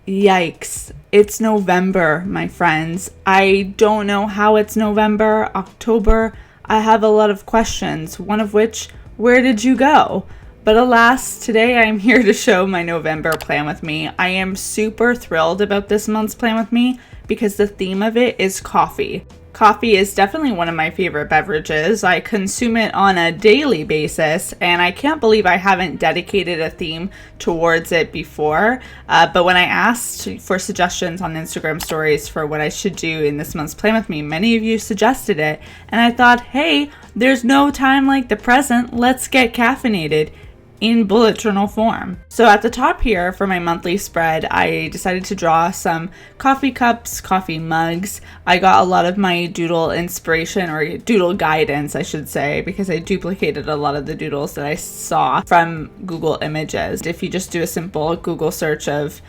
Yikes. It's November, my friends. I don't know how it's November, October. I have a lot of questions, one of which, where did you go? But alas, today I'm here to show my November Plan With Me. I am super thrilled about this month's Plan With Me because the theme of it is coffee. Coffee is definitely one of my favorite beverages. I consume it on a daily basis, and I can't believe I haven't dedicated a theme towards it before. But when I asked for suggestions on Instagram stories for what I should do in this month's Plan With Me, many of you suggested it, and I thought, hey, there's no time like the present. Let's get caffeinated in bullet journal form. So at the top here for my monthly spread, I decided to draw some coffee cups, coffee mugs. I got a lot of my doodle inspiration, or doodle guidance, I should say, because I duplicated a lot of the doodles that I saw from Google Images. If you just do a simple Google search of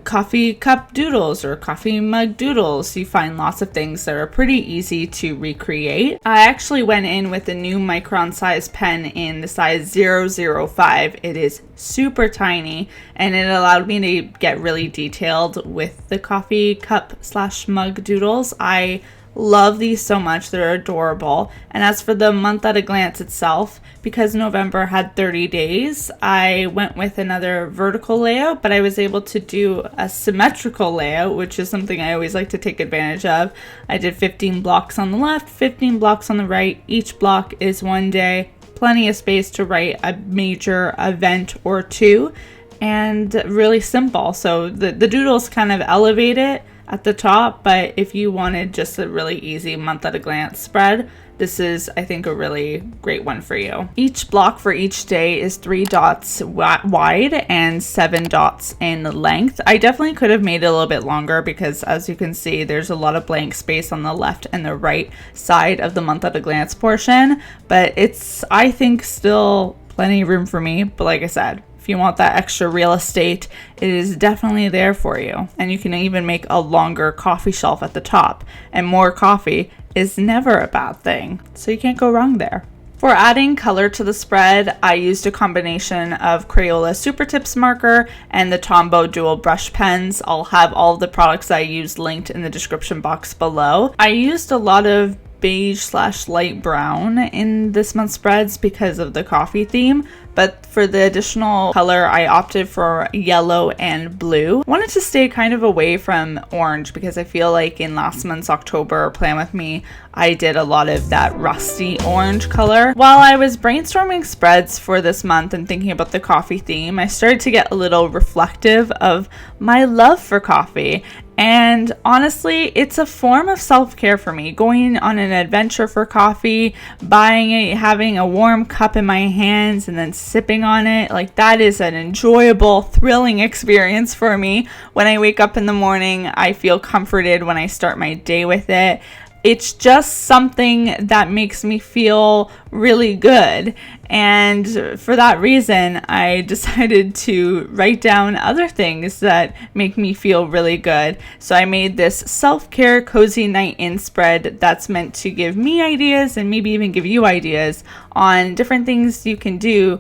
coffee cup doodles or coffee mug doodles, you find lots of things that are pretty easy to recreate. I actually went in with a new micron size pen in the size 005. It is super tiny, and it allowed me to get really detailed with the coffee cup / mug doodles. I love these so much. They're adorable. And as for the month at a glance itself, because November had 30 days, I went with another vertical layout, but I was able to do a symmetrical layout, which is something I always like to take advantage of. I did 15 blocks on the left, 15 blocks on the right. Each block is one day, plenty of space to write a major event or two, and really simple. So the doodles kind of elevate it at the top, but if you wanted just a really easy month at a glance spread, this is, I think, a really great one for you. Each block for each day is 3 dots wide and 7 dots in length. I definitely could have made it a little bit longer because, as you can see, there's a lot of blank space on the left and the right side of the month at a glance portion, but it's, I think, still plenty of room for me. But like I said, if you want that extra real estate, it is definitely there for you. And you can even make a longer coffee shelf at the top. And more coffee is never a bad thing, so you can't go wrong there. For adding color to the spread, I used a combination of Crayola Super Tips marker and the Tombow dual brush pens. I'll have all of the products I used linked in the description box below. I used a lot of beige / light brown in this month's spreads because of the coffee theme, but for the additional color I opted for yellow and blue. Wanted to stay kind of away from orange because I feel like in last month's October Plan With Me, I did a lot of that rusty orange color. While I was brainstorming spreads for this month and thinking about the coffee theme, I started to get a little reflective of my love for coffee. And honestly, it's a form of self-care for me. Going on an adventure for coffee, buying it, having a warm cup in my hands, and then sipping on it, like that is an enjoyable, thrilling experience for me. When I wake up in the morning, I feel comforted when I start my day with it. It's just something that makes me feel really good. And for that reason, I decided to write down other things that make me feel really good. So I made this self-care cozy night in spread that's meant to give me ideas and maybe even give you ideas on different things you can do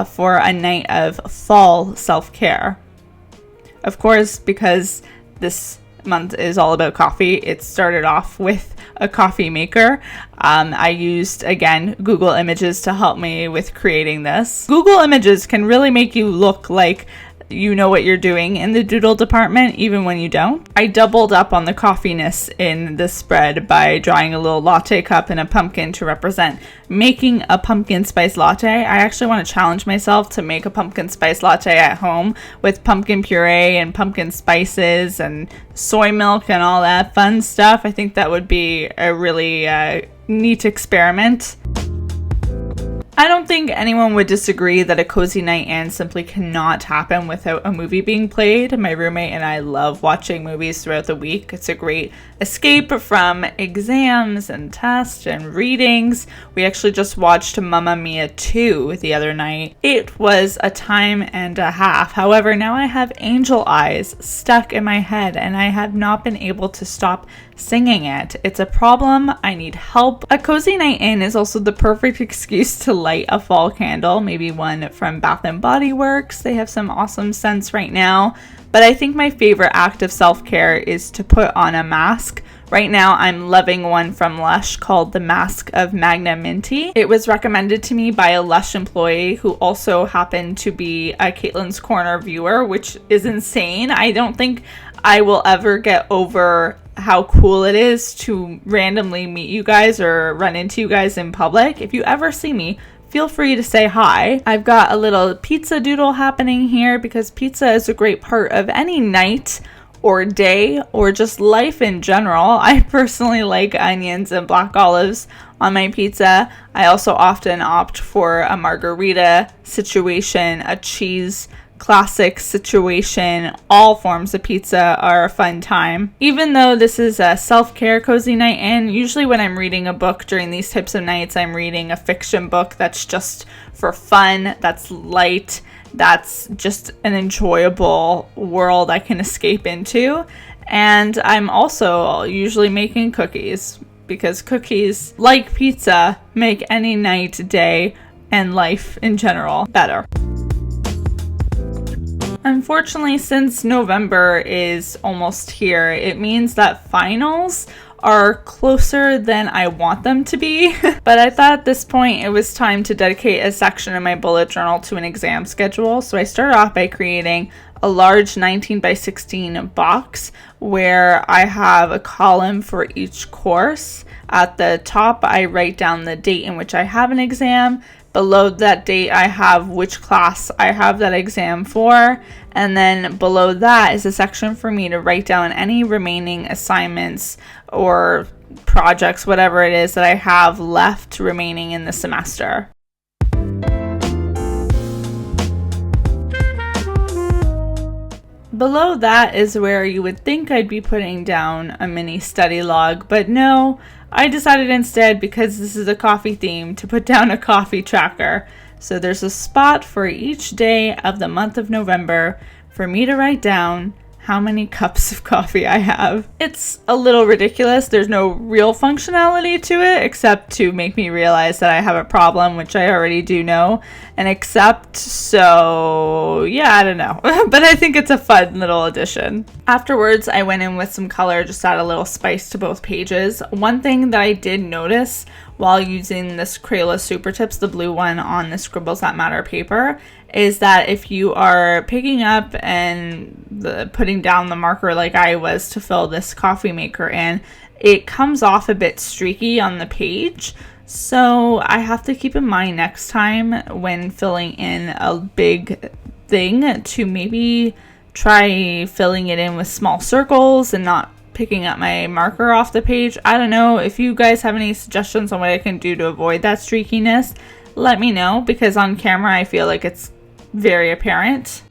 for a night of fall self-care. Of course, because this month is all about coffee, it started off with a coffee maker. I used, again, Google Images to help me with creating this. Google Images can really make you look like you know what you're doing in the doodle department, even when you don't. I doubled up on the coffeeness in this spread by drawing a little latte cup and a pumpkin to represent making a pumpkin spice latte. I actually want to challenge myself to make a pumpkin spice latte at home with pumpkin puree and pumpkin spices and soy milk and all that fun stuff. I think that would be a really neat experiment. I don't think anyone would disagree that a cozy night in simply cannot happen without a movie being played. My roommate and I love watching movies throughout the week. It's a great escape from exams and tests and readings. We actually just watched Mamma Mia 2 the other night. It was a time and a half. However, now I have angel eyes stuck in my head and I have not been able to stop singing it. It's a problem. I need help. A cozy night in is also the perfect excuse to light a fall candle, maybe one from Bath and Body Works. They have some awesome scents right now. But I think my favorite act of self-care is to put on a mask. Right now, I'm loving one from Lush called the Mask of Magna Minty. It was recommended to me by a Lush employee who also happened to be a Caitlin's Corner viewer, which is insane. I don't think I will ever get over how cool it is to randomly meet you guys or run into you guys in public. If you ever see me, feel free to say hi. I've got a little pizza doodle happening here because pizza is a great part of any night or day or just life in general. I personally like onions and black olives on my pizza. I also often opt for a margarita situation, a cheese classic situation. All forms of pizza are a fun time. Even though this is a self-care cozy night, and usually when I'm reading a book during these types of nights, I'm reading a fiction book that's just for fun, that's light, that's just an enjoyable world I can escape into. And I'm also usually making cookies because cookies, like pizza, make any night, day, and life in general better. Unfortunately, since November is almost here, it means that finals are closer than I want them to be. But I thought at this point it was time to dedicate a section in my bullet journal to an exam schedule. So I started off by creating a large 19 by 16 box where I have a column for each course. At the top, I write down the date in which I have an exam. Below that date, I have which class I have that exam for. And then below that is a section for me to write down any remaining assignments or projects, whatever it is that I have left remaining in the semester. Below that is where you would think I'd be putting down a mini study log, but no, I decided instead, because this is a coffee theme, to put down a coffee tracker. So there's a spot for each day of the month of November for me to write down how many cups of coffee I have. It's a little ridiculous. There's no real functionality to it except to make me realize that I have a problem, which I already do know and accept. So yeah, I don't know. But I think it's a fun little addition. Afterwards, I went in with some color, just add a little spice to both pages. One thing that I did notice while using this Crayola Super Tips, the blue one on the Scribbles That Matter paper, is that if you are picking up and putting down the marker like I was to fill this coffee maker in, it comes off a bit streaky on the page. So I have to keep in mind next time when filling in a big thing to maybe try filling it in with small circles and not picking up my marker off the page. I don't know if you guys have any suggestions on what I can do to avoid that streakiness. Let me know, because on camera I feel like it's very apparent.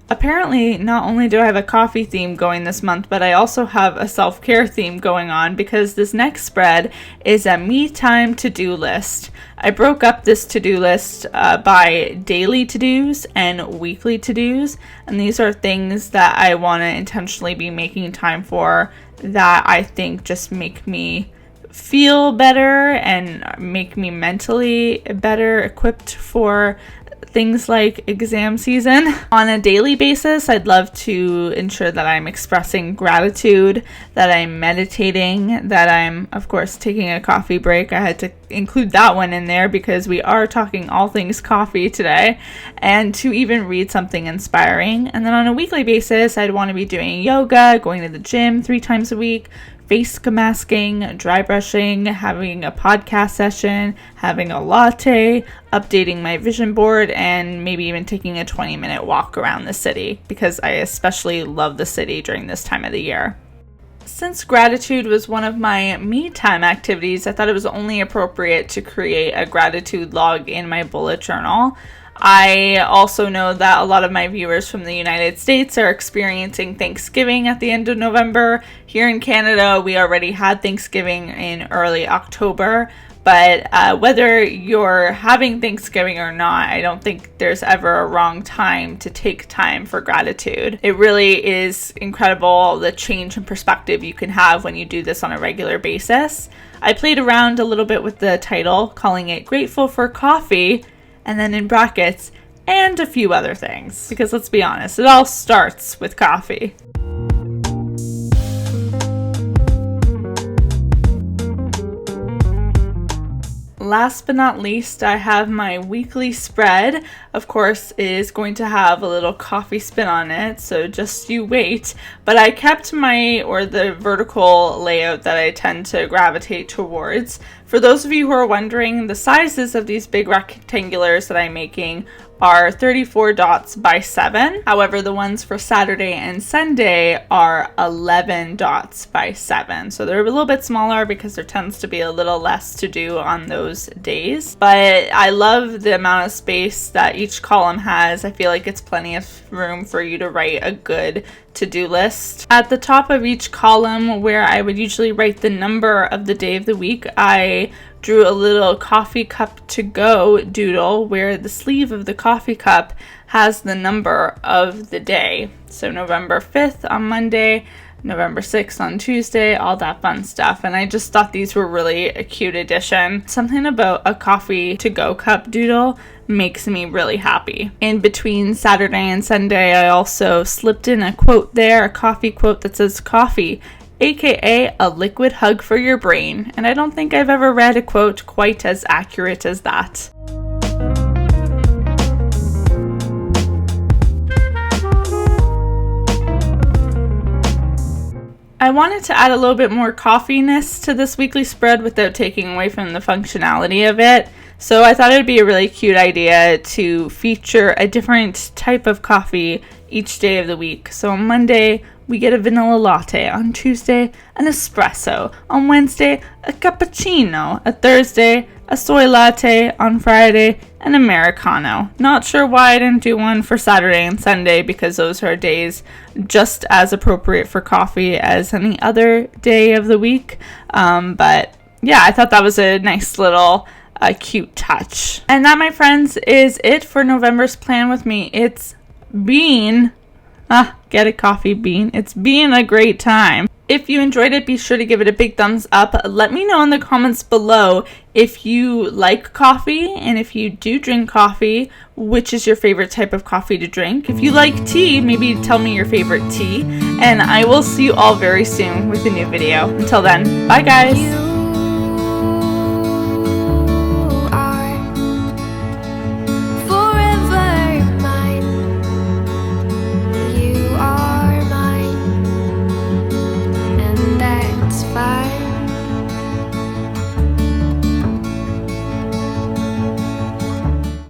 Apparently, not only do I have a coffee theme going this month, but I also have a self-care theme going on, because this next spread is a me time to-do list. I broke up this to-do list by daily to-dos and weekly to-dos, and these are things that I want to intentionally be making time for that I think just make me feel better and make me mentally better equipped for things like exam season. On a daily basis, I'd love to ensure that I'm expressing gratitude, that I'm meditating, that I'm, of course, taking a coffee break. I had to include that one in there because we are talking all things coffee today, and to even read something inspiring. And then on a weekly basis, I'd want to be doing yoga, going to the gym 3 times a week, face masking, dry brushing, having a podcast session, having a latte, updating my vision board, and maybe even taking a 20-minute walk around the city, because I especially love the city during this time of the year. Since gratitude was one of my me time activities, I thought it was only appropriate to create a gratitude log in my bullet journal. I also know that a lot of my viewers from the United States are experiencing Thanksgiving at the end of November. Here in Canada, we already had Thanksgiving in early October, But whether you're having Thanksgiving or not, I don't think there's ever a wrong time to take time for gratitude. It really is incredible the change in perspective you can have when you do this on a regular basis. I played around a little bit with the title, calling it Grateful for Coffee, and then in brackets, and a few other things. Because let's be honest, it all starts with coffee. Last but not least, I have my weekly spread. Of course, is going to have a little coffee spin on it, so just you wait. But I kept the vertical layout that I tend to gravitate towards. For those of you who are wondering, the sizes of these big rectangulars that I'm making are 34 dots by 7. However, the ones for Saturday and Sunday are 11 dots by 7. So they're a little bit smaller because there tends to be a little less to do on those days. But I love the amount of space that each column has. I feel like it's plenty of room for you to write a good to-do list. At the top of each column, where I would usually write the number of the day of the week, I drew a little coffee cup to go doodle where the sleeve of the coffee cup has the number of the day. So November 5th on Monday, November 6th on Tuesday, all that fun stuff. And I just thought these were really a cute addition. Something about a coffee to go cup doodle makes me really happy. In between Saturday and Sunday, I also slipped in a quote there, a coffee quote that says coffee, aka a liquid hug for your brain. And I don't think I've ever read a quote quite as accurate as that. I wanted to add a little bit more coffeeness to this weekly spread without taking away from the functionality of it. So I thought it would be a really cute idea to feature a different type of coffee each day of the week. So on Monday, we get a vanilla latte. On Tuesday, an espresso. On Wednesday, a cappuccino. On Thursday, a soy latte. On Friday, an Americano. Not sure why I didn't do one for Saturday and Sunday, because those are days just as appropriate for coffee as any other day of the week. But yeah, I thought that was a nice little cute touch. And that, my friends, is it for November's plan with me. It's been get a coffee bean. It's been a great time. If you enjoyed it, be sure to give it a big thumbs up. Let me know in the comments below if you like coffee, and if you do drink coffee, which is your favorite type of coffee to drink. If you like tea, maybe tell me your favorite tea. And I will see you all very soon with a new video. Until then, bye guys.